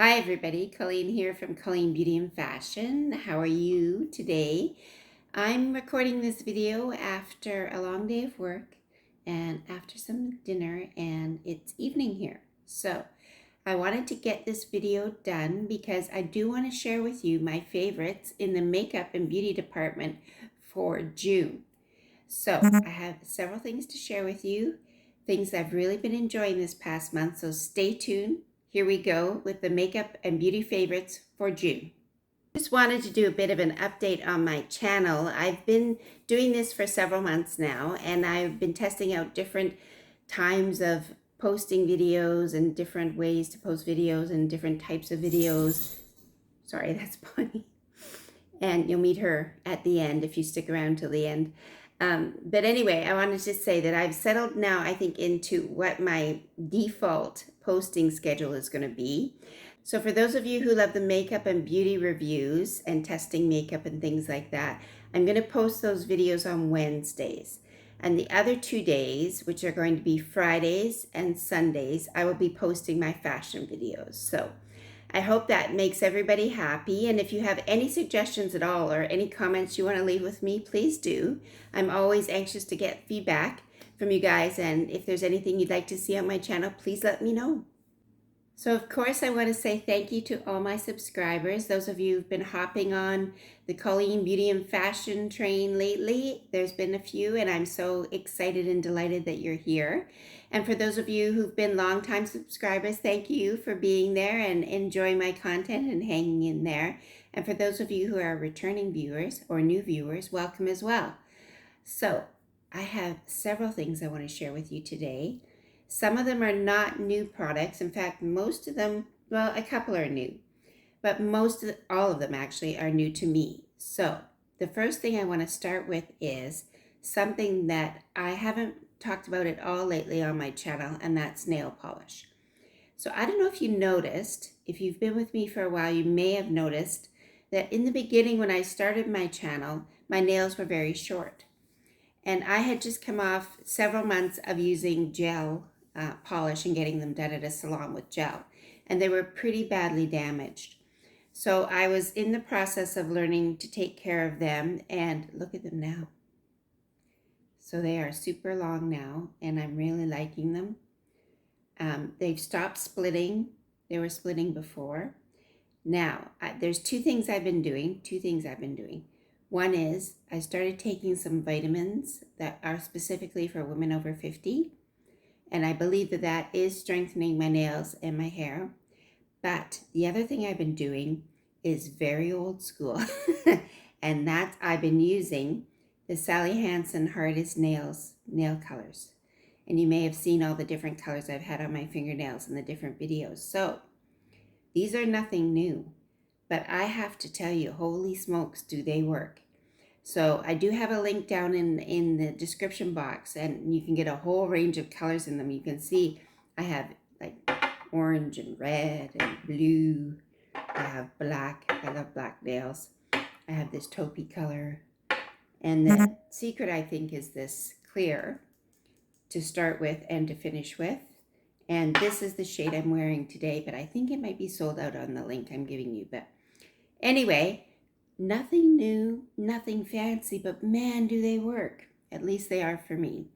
Hi everybody, Colleen here from Colleen Beauty and Fashion. How are you today? I'm recording this video after a long day of work and after some dinner, and it's evening here. So I wanted to get this video done because I do want to share with you my favorites in the makeup and beauty department for June. So I have several things to share with you, things I've really been enjoying this past month, so stay tuned. Here we go with the makeup and beauty favorites for June. Just wanted to do a bit of an update on my channel. I've been doing this for several months now, and I've been testing out different times of posting videos and different ways to post videos and different types of videos. Sorry, that's funny. And you'll meet her at the end if you stick around till the end. But anyway, I wanted to say that I've settled now, I think, into what my default posting schedule is going to be. So for those of you who love the makeup and beauty reviews and testing makeup and things like that, I'm going to post those videos on Wednesdays. And the other 2 days, which are going to be Fridays and Sundays, I will be posting my fashion videos. So I hope that makes everybody happy. And if you have any suggestions at all or any comments you want to leave with me, please do. I'm always anxious to get feedback from you guys. And if there's anything you'd like to see on my channel, please let me know. So of course, I want to say thank you to all my subscribers. Those of you who've been hopping on the Colleen Beauty and Fashion train lately. There's been a few, and I'm so excited and delighted that you're here. And for those of you who've been longtime subscribers, thank you for being there and enjoying my content and hanging in there. And for those of you who are returning viewers or new viewers, welcome as well. So I have several things I want to share with you today. Some of them are not new products. In fact, most of them, well, a couple are new, but all of them actually are new to me. So the first thing I want to start with is something that I haven't talked about at all lately on my channel, and that's nail polish. So I don't know if you noticed, if you've been with me for a while, you may have noticed that in the beginning when I started my channel, my nails were very short. And I had just come off several months of using gel polish and getting them done at a salon with gel. And they were pretty badly damaged. So I was in the process of learning to take care of them, and look at them now. So they are super long now, and I'm really liking them. They've stopped splitting. They were splitting before. Now, there's two things I've been doing. One is I started taking some vitamins that are specifically for women over 50. And I believe that that is strengthening my nails and my hair. But the other thing I've been doing is very old school. And that's I've been using the Sally Hansen Hardest Nails nail colors. And you may have seen all the different colors I've had on my fingernails in the different videos. So these are nothing new. But I have to tell you, holy smokes, do they work. So I do have a link down in the description box, and you can get a whole range of colors in them. You can see I have like orange and red and blue. I have black. I love black nails. I have this taupey color. And the secret, I think, is this clear to start with and to finish with. And this is the shade I'm wearing today, but I think it might be sold out on the link I'm giving you. But anyway, nothing new, nothing fancy, but man, do they work. At least they are for me.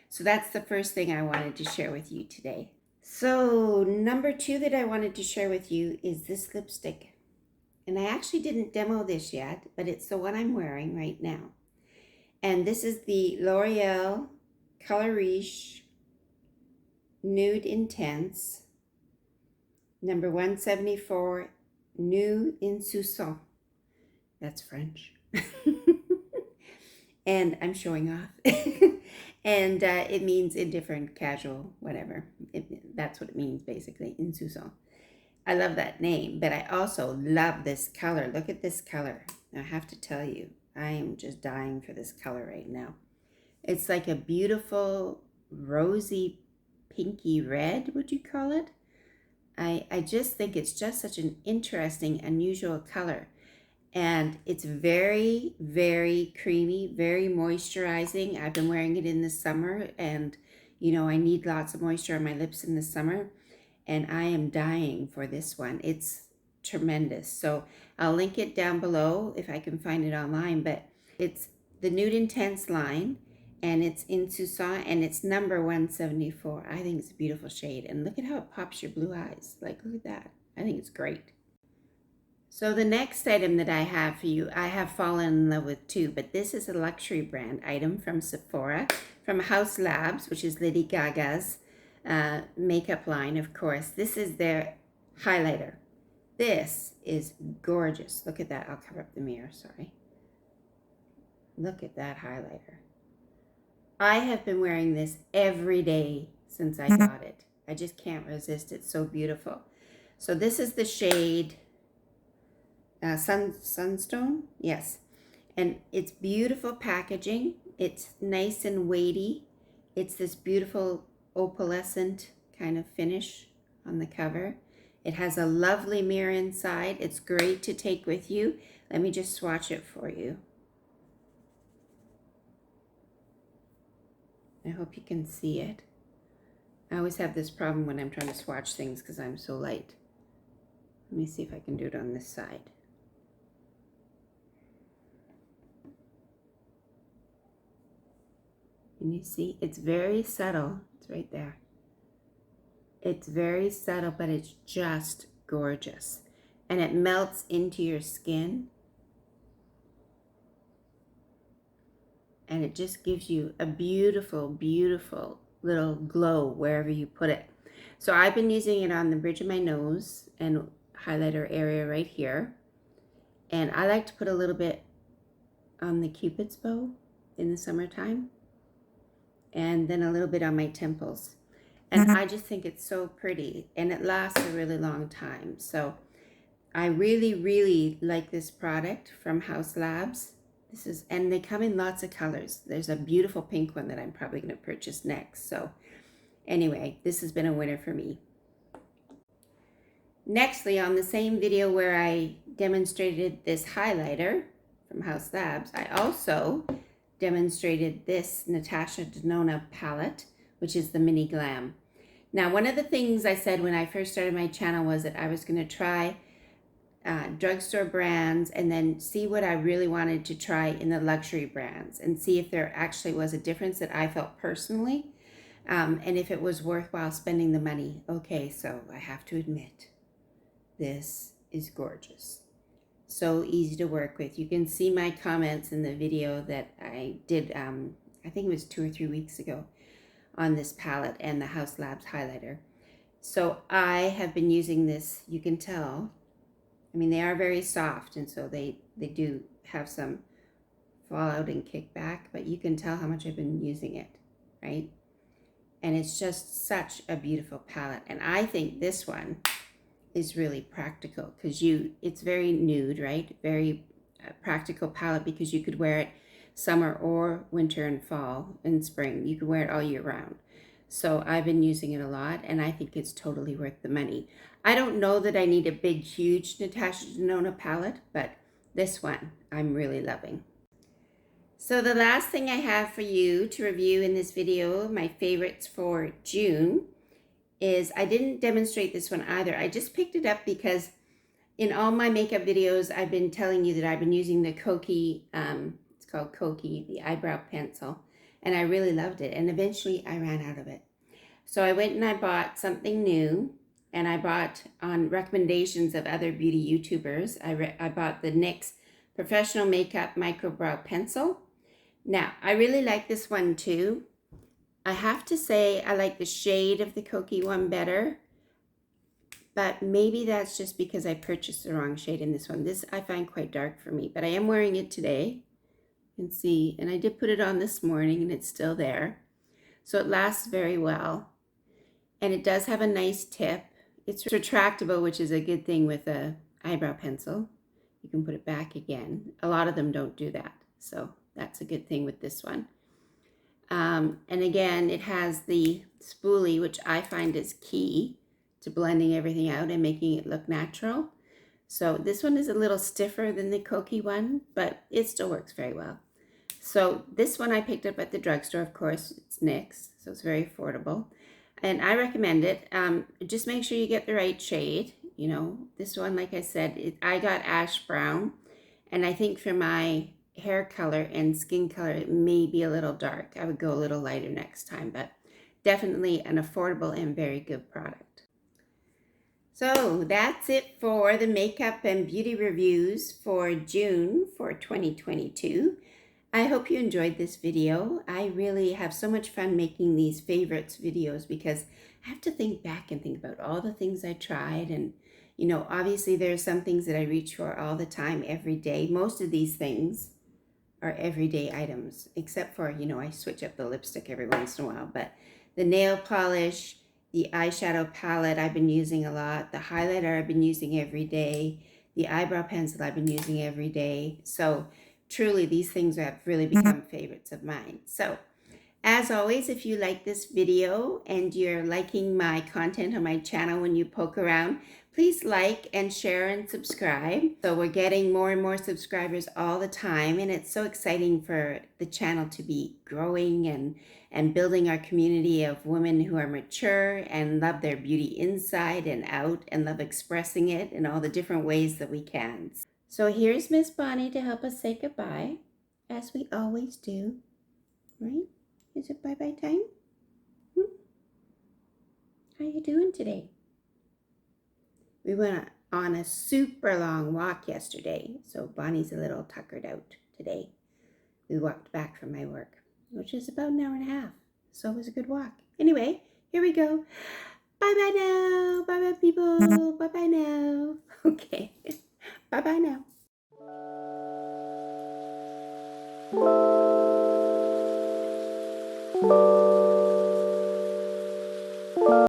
So that's the first thing I wanted to share with you today. So number 2 that I wanted to share with you is this lipstick. And I actually didn't demo this yet, but it's the one I'm wearing right now. And this is the Loreal Color Riche Nude Intense, number 174, New Insousciant. That's French. And I'm showing off. And it means indifferent, casual, whatever. That's what it means, basically, Insousciant. I love that name, but I also love this color. Look at this color. I have to tell you, I am just dying for this color right now. It's like a beautiful, rosy, pinky red, would you call it? I just think it's just such an interesting, unusual color. And it's very, very creamy, very moisturizing. I've been wearing it in the summer, and you know, I need lots of moisture on my lips in the summer. and I am dying for this one. It's tremendous. So I'll link it down below if I can find it online, but it's the Nude Intense line, and it's Insousciant, and it's number 174. I think it's a beautiful shade, and look at how it pops your blue eyes. Like, look at that. I think it's great. So the next item that I have for you, I have fallen in love with too, but this is a luxury brand item from Sephora, from Haus Labs, which is Lady Gaga's makeup line, of course. This is their highlighter. This is gorgeous. Look at that. I'll cover up the mirror, sorry. Look at that highlighter. I have been wearing this every day since I got it. I just can't resist. It's so beautiful. So this is the shade Sunstone, yes, and it's beautiful packaging. It's nice and weighty. It's this beautiful opalescent kind of finish on the cover. It has a lovely mirror inside. It's great to take with you. Let me just swatch it for you. I hope you can see it. I always have this problem when I'm trying to swatch things because I'm so light. Let me see if I can do it on this side. And you see, it's very subtle. It's right there. It's very subtle, but it's just gorgeous. And it melts into your skin. And it just gives you a beautiful, beautiful little glow wherever you put it. So I've been using it on the bridge of my nose and highlighter area right here. And I like to put a little bit on the Cupid's bow in the summertime. And then a little bit on my temples. And I just think it's so pretty, and it lasts a really long time. So I really, really like this product from Haus Labs. And they come in lots of colors. There's a beautiful pink one that I'm probably going to purchase next. So anyway, this has been a winner for me. Nextly, on the same video where I demonstrated this highlighter from Haus Labs, I also demonstrated this Natasha Denona palette, which is the Mini Glam. Now, one of the things I said when I first started my channel was that I was going to try drugstore brands and then see what I really wanted to try in the luxury brands and see if there actually was a difference that I felt personally, and if it was worthwhile spending the money. Okay, so I have to admit, this is gorgeous. So easy to work with. You can see my comments in the video that I did, I think it was 2 or 3 weeks ago, on this palette and the Haus Labs highlighter. So I have been using this, you can tell. I mean, they are very soft, and so they do have some fallout and kickback, but you can tell how much I've been using it, right? And it's just such a beautiful palette. And I think this one is really practical because it's very nude, right? Very practical palette because you could wear it summer or winter and fall and spring. You could wear it all year round. So I've been using it a lot, and I think it's totally worth the money. I don't know that I need a big, huge Natasha Denona palette, but this one I'm really loving. So the last thing I have for you to review in this video, my favorites for June, is I didn't demonstrate this one either. I just picked it up because in all my makeup videos, I've been telling you that I've been using the Koki, it's called Koki, the eyebrow pencil, and I really loved it. And eventually I ran out of it. So I went and I bought something new, and I bought on recommendations of other beauty YouTubers. I bought the NYX Professional Makeup Micro Brow Pencil. Now, I really like this one too. I have to say I like the shade of the Koki one better, but maybe that's just because I purchased the wrong shade in this one. This I find quite dark for me, but I am wearing it today. You can see, and I did put it on this morning and it's still there. So it lasts very well. And it does have a nice tip. It's retractable, which is a good thing with a eyebrow pencil. You can put it back again. A lot of them don't do that. So that's a good thing with this one. And again, it has the spoolie, which I find is key to blending everything out and making it look natural. So this one is a little stiffer than the Koki one, but it still works very well. So this one I picked up at the drugstore, of course. It's NYX, so it's very affordable. and I recommend it. Just make sure you get the right shade. You know, this one, like I said, I got ash brown, and I think for my hair color and skin color, it may be a little dark. I would go a little lighter next time, but definitely an affordable and very good product. So that's it for the makeup and beauty reviews for June for 2022. I hope you enjoyed this video. I really have so much fun making these favorites videos because I have to think back and think about all the things I tried. And, you know, obviously there are some things that I reach for all the time, every day. Most of these things are everyday items, except for, you know, I switch up the lipstick every once in a while. But the nail polish, the eyeshadow palette I've been using a lot, the highlighter I've been using every day, the eyebrow pencil I've been using every day. So truly, these things have really become favorites of mine. So, as always, if you like this video and you're liking my content on my channel when you poke around, please like and share and subscribe. So we're getting more and more subscribers all the time, and it's so exciting for the channel to be growing and building our community of women who are mature and love their beauty inside and out and love expressing it in all the different ways that we can. So here's Miss Bonnie to help us say goodbye, as we always do, right? Is it bye-bye time? How you doing today? We went on a super long walk yesterday, so Bonnie's a little tuckered out today. We walked back from my work, which is about an hour and a half, so it was a good walk. Anyway, here we go. Bye-bye now. Bye-bye, people. Bye-bye now. Okay. Bye-bye now.